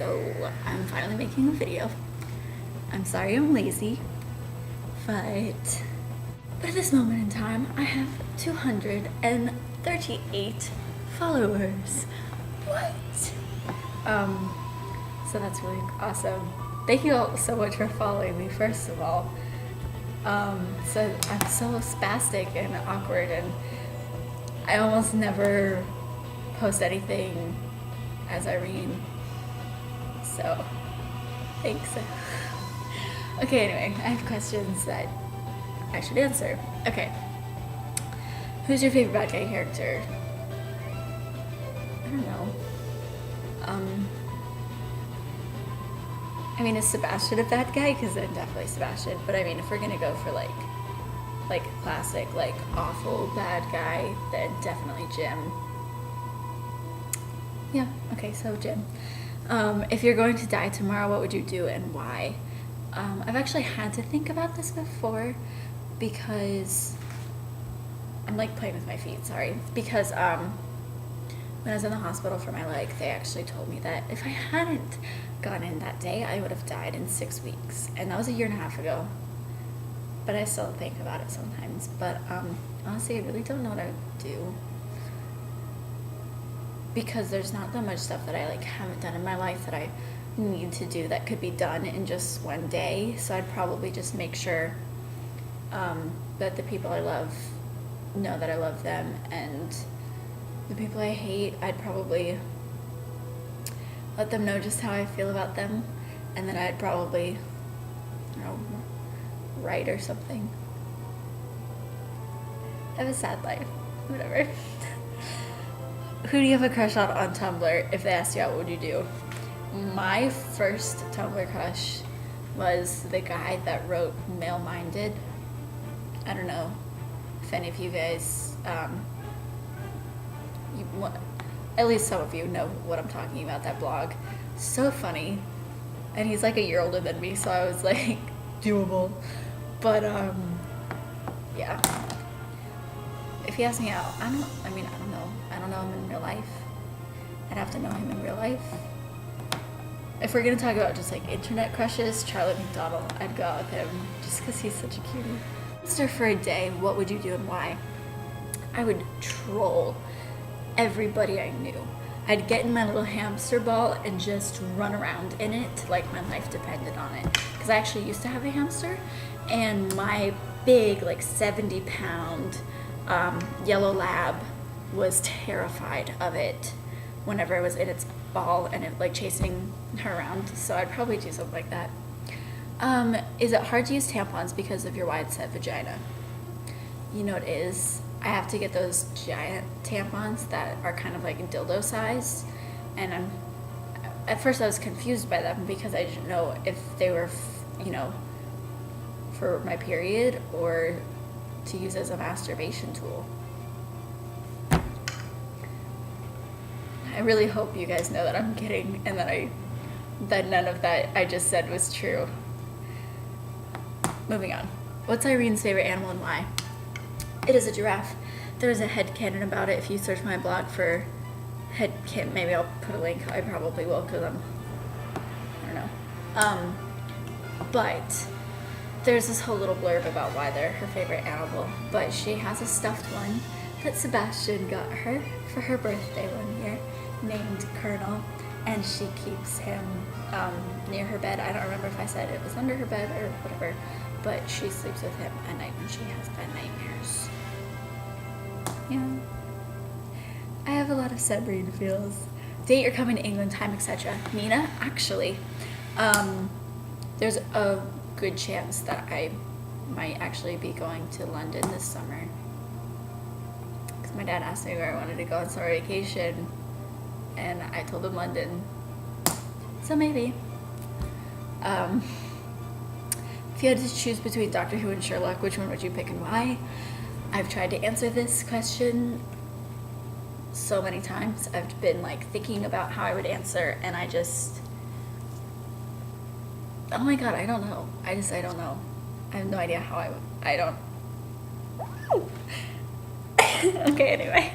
So I'm finally making a video. I'm sorry I'm lazy, but at this moment in time, I have 238 followers. What? So that's really awesome. Thank you all so much for following me, first of all. So I'm so spastic and awkward, and I almost never post anything as Irene. So, thanks. Okay, anyway, I have questions that I should answer. Okay. Who's your favorite bad guy character? I don't know. I mean, is Sebastian a bad guy? Because then definitely Sebastian. But I mean, if we're gonna go for like classic, like awful bad guy, then definitely Jim. Yeah, okay, so Jim. If you're going to die tomorrow, what would you do and why? I've actually had to think about this before because I'm like playing with my feet, sorry. Because when I was in the hospital for my leg, they actually told me that if I hadn't gone in that day, I would have died in 6 weeks. And that was a year and a half ago. But I still think about it sometimes. But honestly, I really don't know what I would do. Because there's not that much stuff that I like haven't done in my life that I need to do that could be done in just one day. So I'd probably just make sure that the people I love know that I love them, and the people I hate, I'd probably let them know just how I feel about them, and then I'd probably, I don't know, write or something. I have a sad life. Whatever. Who do you have a crush on Tumblr? If they asked you out, what would you do? My first Tumblr crush was the guy that wrote Male Minded. I don't know if any of you guys, at least some of you know what I'm talking about, that blog. So funny. And he's like a year older than me, so I was like, doable. But, yeah. If he asked me out, I don't know. I don't know him in real life. I'd have to know him in real life. If we're gonna talk about just like internet crushes, Charlie McDonald, I'd go out with him just because he's such a cutie. Hamster for a day, what would you do and why? I would troll everybody I knew. I'd get in my little hamster ball and just run around in it like my life depended on it. Because I actually used to have a hamster, and my big, like 70-pound yellow lab was terrified of it whenever it was in its ball and it like chasing her around. So I'd probably do something like that. Is it hard to use tampons because of your wide set vagina? You know it is. I have to get those giant tampons that are kind of like dildo size, and at first I was confused by them because I didn't know if they were, for my period or to use as a masturbation tool. I really hope you guys know that I'm kidding and that none of that I just said was true. Moving on. What's Irene's favorite animal and why? It is a giraffe. There's a headcanon about it. If you search my blog for headcanon, maybe I'll put a link. I probably will because I don't know. But there's this whole little blurb about why they're her favorite animal. But she has a stuffed one that Sebastian got her for her birthday one year, named Colonel, and she keeps him near her bed. I don't remember if I said it was under her bed or whatever, but she sleeps with him at night when she has bed nightmares. Yeah. I have a lot of Sabrina feels. Date you're coming to England, time, etc. Nina, actually, there's a good chance that I might actually be going to London this summer. Because my dad asked me where I wanted to go on summer vacation, and I told him London. So maybe. If you had to choose between Doctor Who and Sherlock, which one would you pick and why? I've tried to answer this question so many times. I've been like thinking about how I would answer, and I just, oh my god, I don't know. I don't know. I have no idea how I don't. Okay, anyway.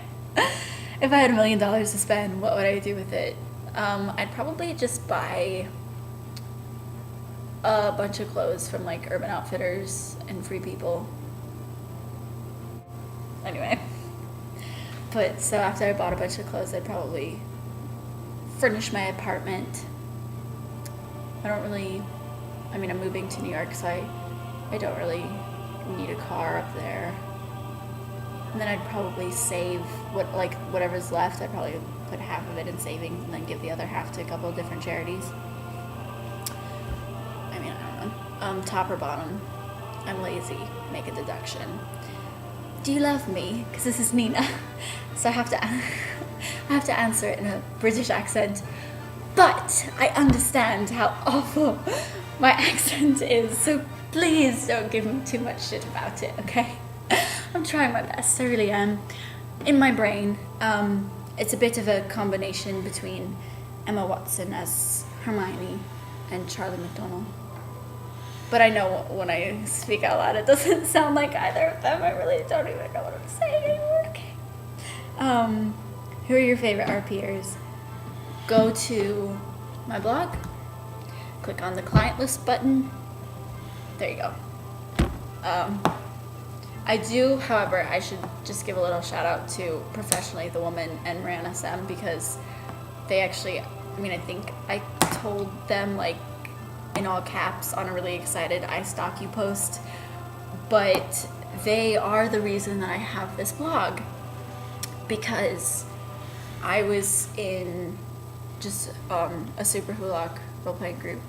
If I had $1 million to spend, what would I do with it? I'd probably just buy a bunch of clothes from like Urban Outfitters and Free People. Anyway, but so after I bought a bunch of clothes, I'd probably furnish my apartment. I'm moving to New York, so I don't really need a car up there. And then I'd probably save whatever's left. I'd probably put half of it in savings and then give the other half to a couple of different charities. I don't know. Top or bottom? I'm lazy. Make a deduction. Do you love me? Because this is Nina. So I have to answer it in a British accent. But I understand how awful my accent is, so please don't give me too much shit about it, okay? I'm trying my best, I really am. In my brain, it's a bit of a combination between Emma Watson as Hermione and Charlie McDonnell. But I know when I speak out loud, it doesn't sound like either of them. I really don't even know what I'm saying anymore. Okay. Who are your favorite RPers? Go to my blog, click on the client list button. There you go. I do, however, I should just give a little shout out to Professionally the Woman and Mariana Sem, because they actually, I think I told them like in all caps on a really excited I stalk you post, but they are the reason that I have this blog, because I was in just a Super Hulock role-playing group,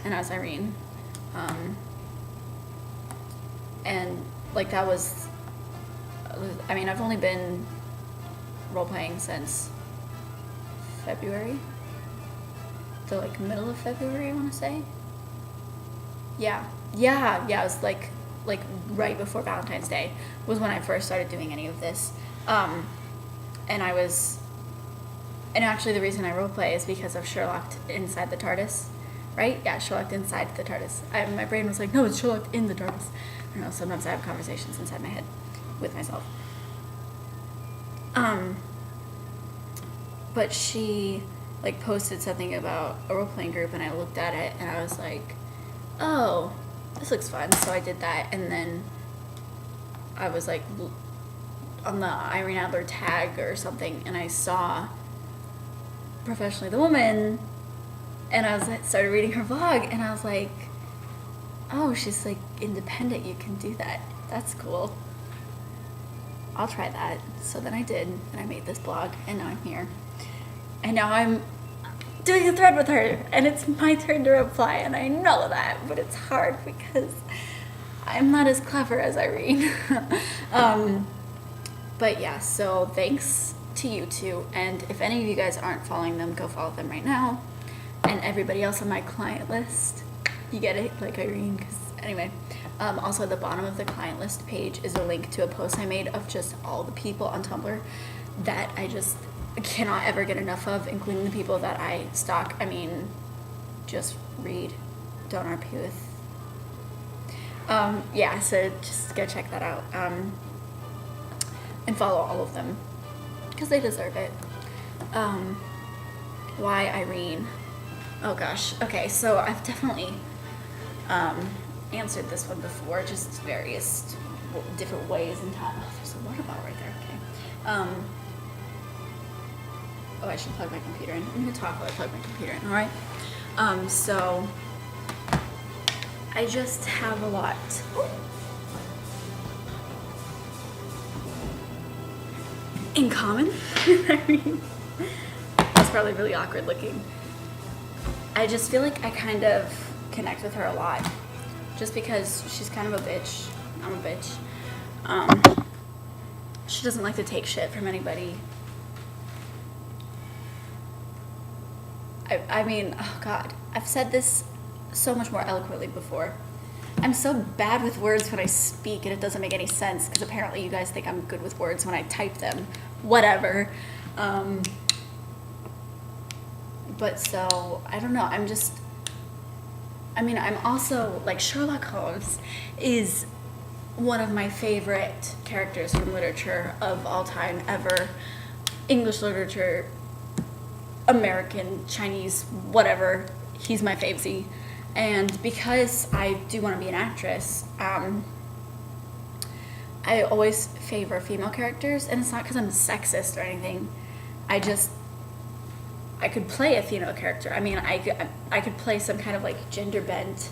and as Irene, and like that was, I've only been role-playing since February, the like middle of February, I want to say. Yeah, it was like right before Valentine's Day was when I first started doing any of this, and actually the reason I roleplay is because of Sherlock Inside the TARDIS, right? Yeah, Sherlock Inside the TARDIS. My brain was like, no, it's Sherlock in the TARDIS. I don't know, sometimes I have conversations inside my head with myself. But she like posted something about a role-playing group, and I looked at it and I was like, oh, this looks fun. So I did that, and then I was like on the Irene Adler tag or something, and I saw Professionally the Woman, and I started reading her blog, and I was like, oh, she's like independent, you can do that, that's cool, I'll try that. So then I did, and I made this blog, and now I'm here, and now I'm doing a thread with her, and it's my turn to reply, and I know that, but it's hard because I'm not as clever as Irene. But yeah, so thanks to you two, and if any of you guys aren't following them, go follow them right now, and everybody else on my client list, you get it, like Irene, because anyway, also at the bottom of the client list page is a link to a post I made of just all the people on Tumblr that I just cannot ever get enough of, including the people that I stalk. Just read, don't RP with. Yeah, so just go check that out, and follow all of them, because they deserve it. Why Irene? Oh gosh. Okay, so I've definitely answered this one before, just various different ways and time. Oh, there's a water bottle right there. Okay. Oh, I should plug my computer in. I'm gonna talk while I plug my computer in. All right. So I just have a lot. In common. That's probably really awkward looking. I just feel like I kind of connect with her a lot, just because she's kind of a bitch. I'm a bitch. She doesn't like to take shit from anybody. Oh God, I've said this so much more eloquently before. I'm so bad with words when I speak, and it doesn't make any sense, because apparently you guys think I'm good with words when I type them. Whatever. But so, I don't know, I'm also, like, Sherlock Holmes is one of my favorite characters from literature of all time ever. English literature, American, Chinese, whatever. He's my favesy. And because I do want to be an actress, I always favor female characters, and it's not because I'm sexist or anything. I could play a female character. I mean, I could play some kind of like gender bent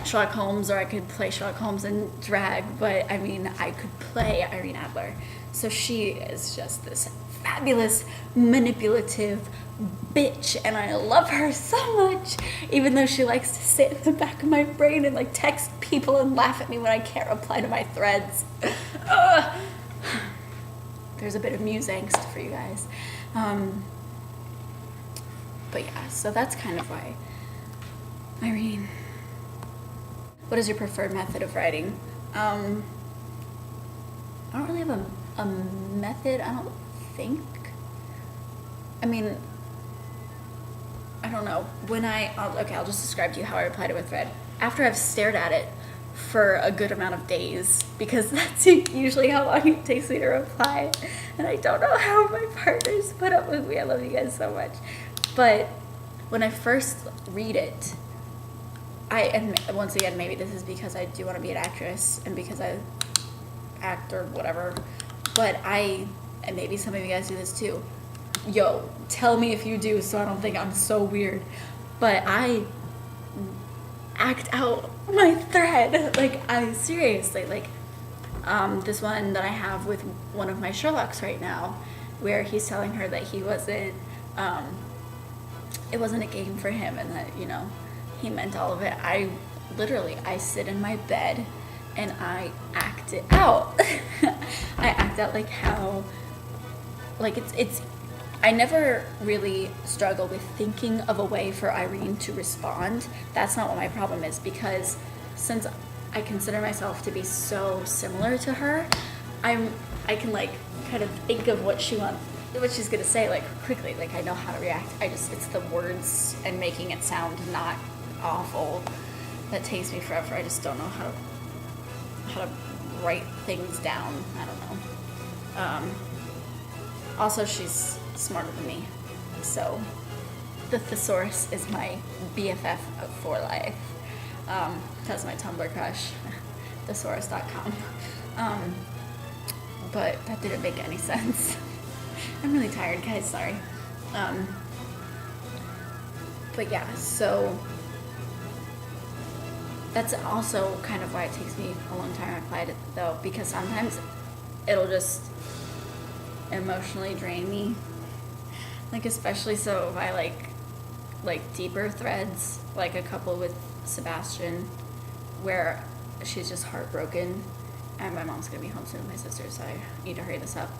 Sherlock Holmes, or I could play Sherlock Holmes in drag, but I mean, I could play Irene Adler. So she is just this fabulous, manipulative bitch, and I love her so much, even though she likes to sit in the back of my brain and like text people and laugh at me when I can't reply to my threads. There's a bit of muse angst for you guys. But yeah, so that's kind of why. Irene, what is your preferred method of writing? I don't really have a method, I don't think. I mean, I don't know. I'll just describe to you how I reply to a thread. After I've stared at it for a good amount of days, because that's usually how long it takes me to reply. And I don't know how my partners put up with me. I love you guys so much. But when I first read it, and once again, maybe this is because I do want to be an actress and because I act or whatever, but and maybe some of you guys do this too. Yo, tell me if you do so I don't think I'm so weird. But I act out my thread. Like, I seriously, like, this one that I have with one of my Sherlocks right now, where he's telling her that it wasn't a game for him, and that, he meant all of it. I sit in my bed and I act it out. I act out like how, like it's I never really struggle with thinking of a way for Irene to respond. That's not what my problem is, because since I consider myself to be so similar to her, I can like kind of think of what she's gonna say like quickly. Like, I know how to react. It's the words and making it sound not awful that takes me forever. I just don't know how to write things down. I don't know. Also, she's smarter than me, so the thesaurus is my BFF for life. That's my Tumblr crush, thesaurus.com. But that didn't make any sense. I'm really tired, guys, sorry. But yeah, so that's also kind of why it takes me a long time to reply to it, though, because sometimes it'll just emotionally drain me. Like, especially so if I like deeper threads, like a couple with Sebastian, where she's just heartbroken, and my mom's gonna be home soon with my sister, so I need to hurry this up.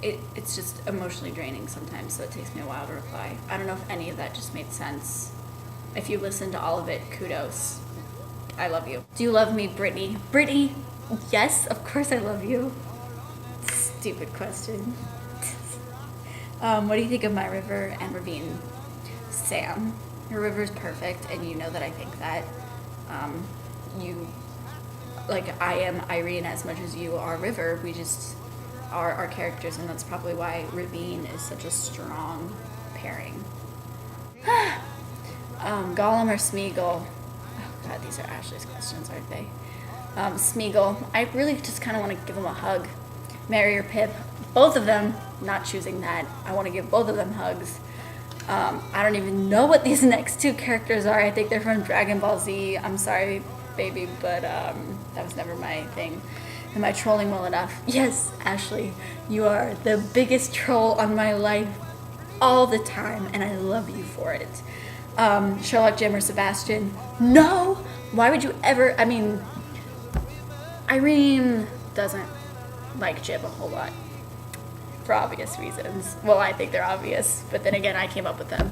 It's just emotionally draining sometimes, so it takes me a while to reply. I don't know if any of that just made sense. If you listen to all of it, kudos. I love you. Do you love me, Brittany? Brittany, yes, of course I love you. Stupid question. What do you think of my River and Ravine? Sam, your River's perfect, and you know that I think that. I am Irene as much as you are River. We just are our characters, and that's probably why Ravine is such a strong pairing. Gollum or Smeagol? Oh god, these are Ashley's questions, aren't they? Smeagol. I really just kind of want to give him a hug. Merry or Pip? Both of them. Not choosing that. I want to give both of them hugs. I don't even know what these next two characters are. I think they're from Dragon Ball Z. I'm sorry, baby, but that was never my thing. Am I trolling well enough? Yes, Ashley, you are the biggest troll on my life all the time, and I love you for it. Sherlock, Jim, or Sebastian? No! Why would you ever? I mean, Irene doesn't like Jim a whole lot, for obvious reasons. Well, I think they're obvious, but then again, I came up with them.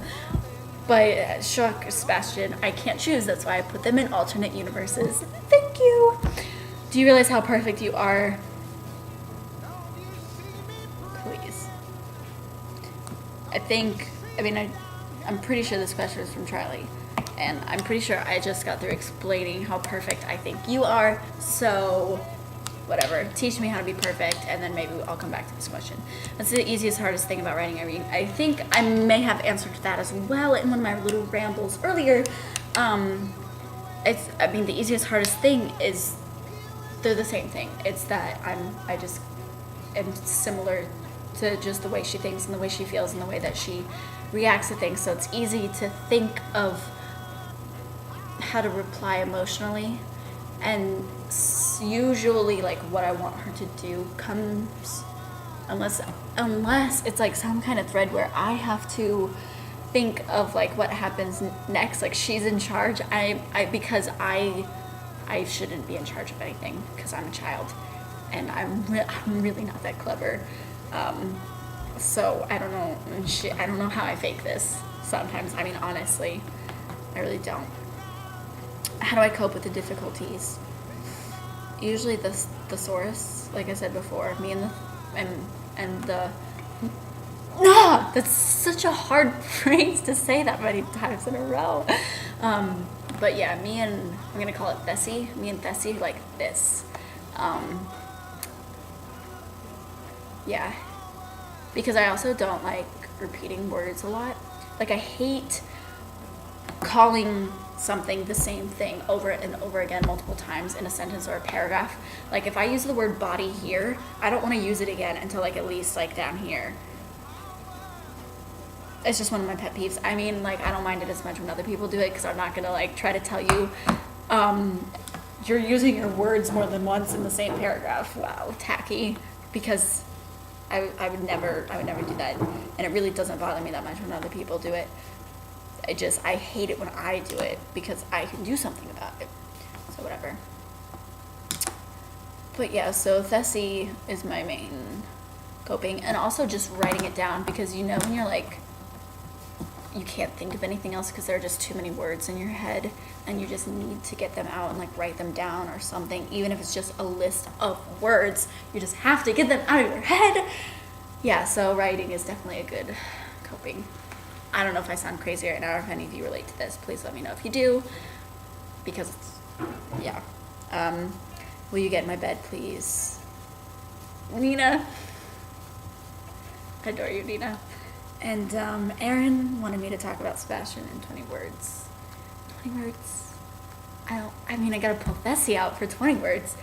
But Sherlock or Sebastian, I can't choose. That's why I put them in alternate universes. Thank you. Do you realize how perfect you are? Please. I'm pretty sure this question is from Charlie. And I'm pretty sure I just got through explaining how perfect I think you are. So whatever. Teach me how to be perfect, and then maybe I'll come back to this question. That's the easiest, hardest thing about writing, Irene. I think I may have answered that as well in one of my little rambles earlier. The easiest, hardest thing is they're the same thing. It's that I just am similar to just the way she thinks and the way she feels and the way that she reacts to things. So it's easy to think of how to reply emotionally, and usually like what I want her to do comes, unless it's like some kind of thread where I have to think of like what happens next, like she's in charge. Because I shouldn't be in charge of anything because I'm a child and I'm really not that clever. So I don't know. I don't know how I fake this sometimes. I mean, honestly, I really don't. How do I cope with the difficulties? Usually the thesaurus, like I said before, me and the that's such a hard phrase to say that many times in a row. But yeah, I'm gonna call it Thessie. Me and Thessie like this. Yeah. Because I also don't like repeating words a lot. Like I hate calling something the same thing over and over again multiple times in a sentence or a paragraph. Like if I use the word body here, I don't want to use it again until like at least like down here. It's just one of my pet peeves. I mean, like I don't mind it as much when other people do it because I'm not gonna like try to tell you you're using your words more than once in the same paragraph. Wow, tacky. Because I would never do that, and it really doesn't bother me that much when other people do it. I hate it when I do it because I can do something about it. So whatever. But yeah, so Thessie is my main coping, and also just writing it down because you know when you're like, you can't think of anything else because there are just too many words in your head and you just need to get them out and like write them down or something, even if it's just a list of words, you just have to get them out of your head. Yeah, so writing is definitely a good coping. I don't know if I sound crazy right now or if any of you relate to this. Please let me know if you do, because it's, yeah. Will you get in my bed, please? Nina. I adore you, Nina. And Aaron wanted me to talk about Sebastian in 20 words. 20 words? I gotta pull Thessie out for 20 words.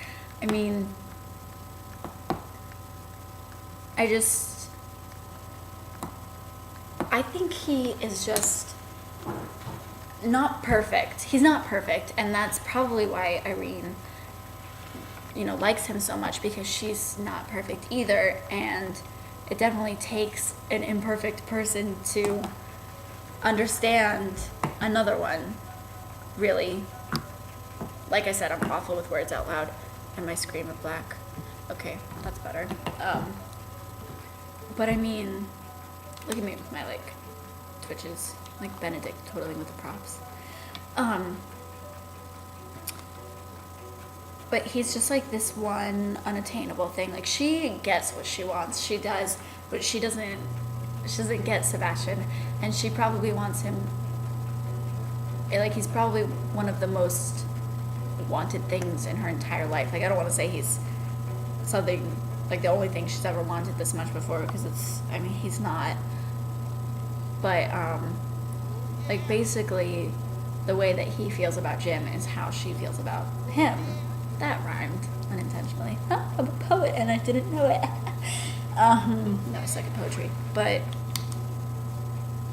I think he is just not perfect. He's not perfect, and that's probably why Irene, likes him so much, because she's not perfect either, and it definitely takes an imperfect person to understand another one, really. Like I said, I'm awful with words out loud, and my screen went black. Okay, that's better. But look at me with my, twitches, like Benedict totaling with the props. But he's just like this one unattainable thing. Like, she gets what she wants, she does, but she doesn't get Sebastian, and she probably wants him, he's probably one of the most wanted things in her entire life. Like, I don't want to say he's something, the only thing she's ever wanted this much before, because he's not. But, basically, the way that he feels about Jim is how she feels about him. That rhymed unintentionally. Oh, I'm a poet and I didn't know it. No, I suck at poetry. But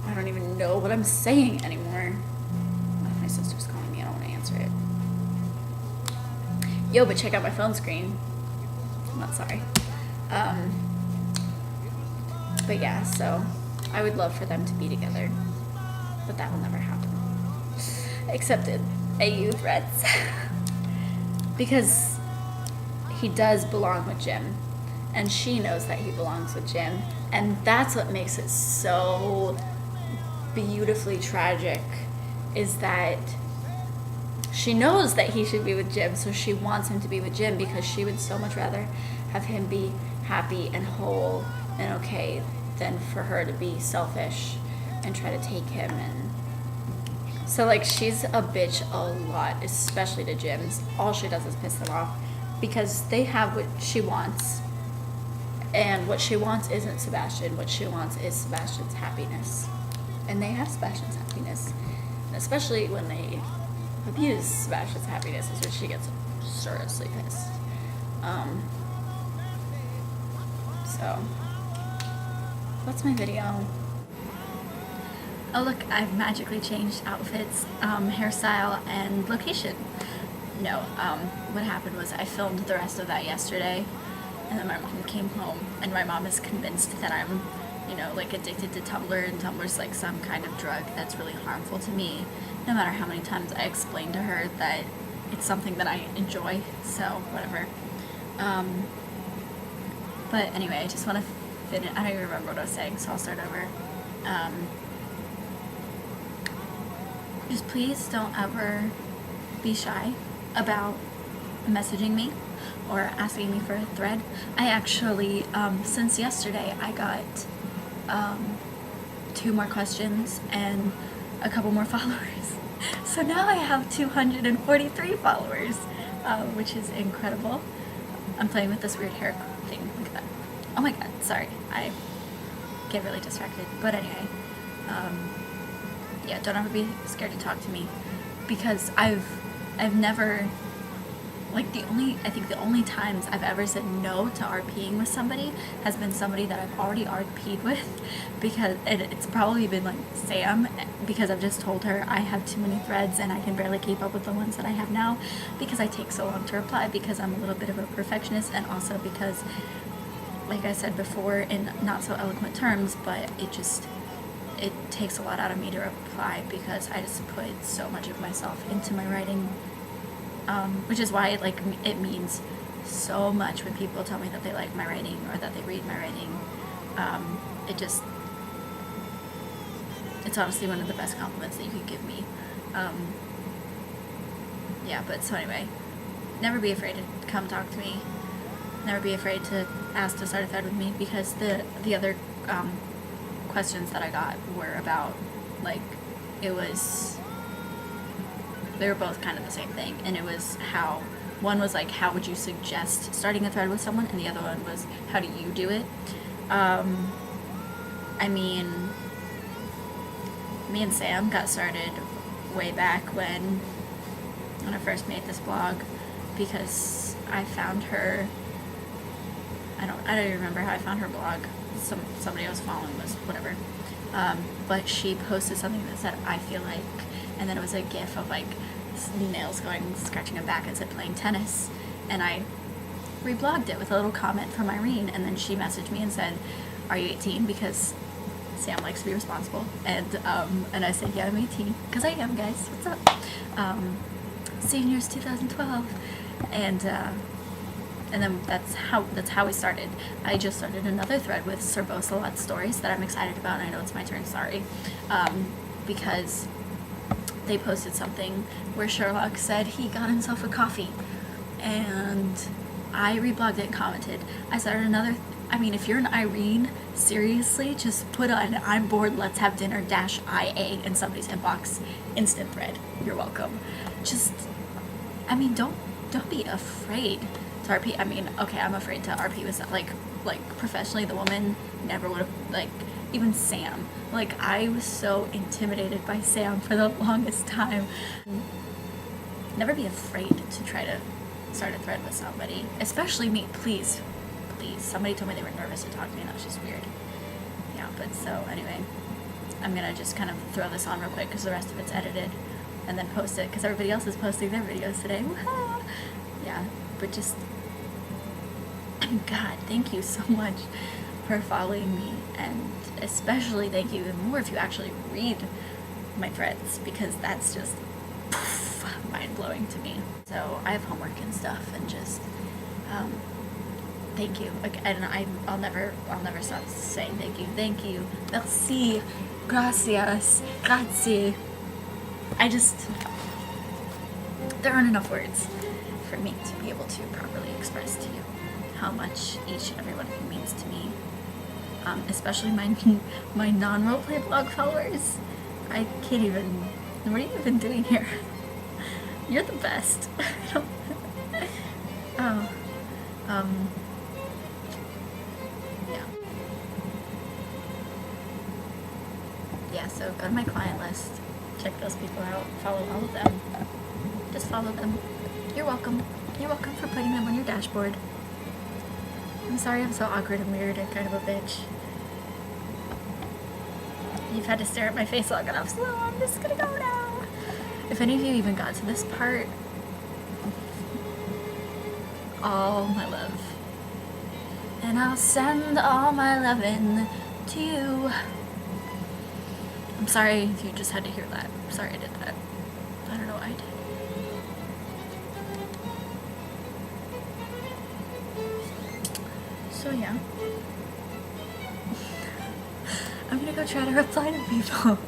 I don't even know what I'm saying anymore. Oh, my sister's calling me. I don't want to answer it. Yo, but check out my phone screen. I'm not sorry. But yeah, so I would love for them to be together, but that will never happen. Except in AU threads. Because he does belong with Jim, and she knows that he belongs with Jim, and that's what makes it so beautifully tragic, is that she knows that he should be with Jim, so she wants him to be with Jim, because she would so much rather have him be happy and whole and okay than for her to be selfish and try to take him. And so she's a bitch a lot, especially to Jim. All she does is piss him off, because they have what she wants, and what she wants isn't Sebastian. What she wants is Sebastian's happiness, and they have Sebastian's happiness, and especially when they abuse Sebastian's happiness is when she gets seriously pissed. So that's my video. Oh look, I've magically changed outfits, hairstyle, and location. No, what happened was I filmed the rest of that yesterday, and then my mom came home, and my mom is convinced that I'm, you know, like addicted to Tumblr, and Tumblr's like some kind of drug that's really harmful to me, no matter how many times I explain to her that it's something that I enjoy, so whatever. But anyway, I just want to finish, I don't even remember what I was saying, so I'll start over. Just please don't ever be shy about messaging me or asking me for a thread. I actually, since yesterday, I got 2 more questions and a couple more followers. So now I have 243 followers, which is incredible. I'm playing with this weird hair thing. Look at that. Oh my god, sorry. I get really distracted. But anyway, yeah, don't ever be scared to talk to me, because I've never, like, I think the only times I've ever said no to RPing with somebody has been somebody that I've already RP'd with, because it's probably been like Sam, because I've just told her I have too many threads and I can barely keep up with the ones that I have now, because I take so long to reply, because I'm a little bit of a perfectionist, and also because, like I said before in not so eloquent terms, but it takes a lot out of me to reply, because I just put so much of myself into my writing, which is why it means so much when people tell me that they like my writing or that they read my writing. It's honestly one of the best compliments that you could give me. Yeah, but so anyway, never be afraid to come talk to me. Never be afraid to ask to start a thread with me, because the other questions that I got were about, like, they were both kind of the same thing, and it was one was like, how would you suggest starting a thread with someone, and the other one was, how do you do it? I mean, me and Sam got started way back when I first made this blog, because I found her, I don't even remember how I found her blog. Somebody I was following was whatever, but she posted something that said, I feel like, and then it was a gif of like nails going scratching her back and said playing tennis, and I reblogged it with a little comment from Irene, and then she messaged me and said, are you 18? Because Sam likes to be responsible, and I said, yeah, I'm 18, because I am, guys, what's up? Seniors 2012, and then that's how we started. I just started another thread with Sir Bosalot stories that I'm excited about, and I know it's my turn, sorry, because they posted something where Sherlock said he got himself a coffee, and I reblogged it and commented. I started another, I mean, if you're an Irene, seriously, just put an I'm bored, let's have dinner -IA in somebody's inbox, instant thread, you're welcome. Just, I mean, don't be afraid to RP. I mean, okay, I'm afraid to RP with, like professionally, the woman never would have, like, even Sam. Like, I was so intimidated by Sam for the longest time. Never be afraid to try to start a thread with somebody, especially me, please. Somebody told me they were nervous to talk to me, and that was just weird. Yeah, but so, anyway, I'm gonna just kind of throw this on real quick, because the rest of it's edited, and then post it, because everybody else is posting their videos today. Yeah, but just, God, thank you so much for following me, and especially thank you even more if you actually read my threads, because that's just mind-blowing to me. So I have homework and stuff, and just thank you. And I'll never stop saying thank you, merci, gracias, grazie. There aren't enough words for me to be able to properly express to you how much each and every one of you means to me. Especially my non-roleplay blog followers. I can't even, what are you even doing here? You're the best. Oh. Yeah. Yeah, so go to my client list. Check those people out. Follow all of them. Just follow them. You're welcome. You're welcome for putting them on your dashboard. I'm sorry I'm so awkward and weird and kind of a bitch. You've had to stare at my face long enough, so I'm just gonna go now. If any of you even got to this part, all my love. And I'll send all my lovin' to you. I'm sorry if you just had to hear that. I'm sorry I did that. I don't know why I did. So yeah. I'm gonna go try to reply to people.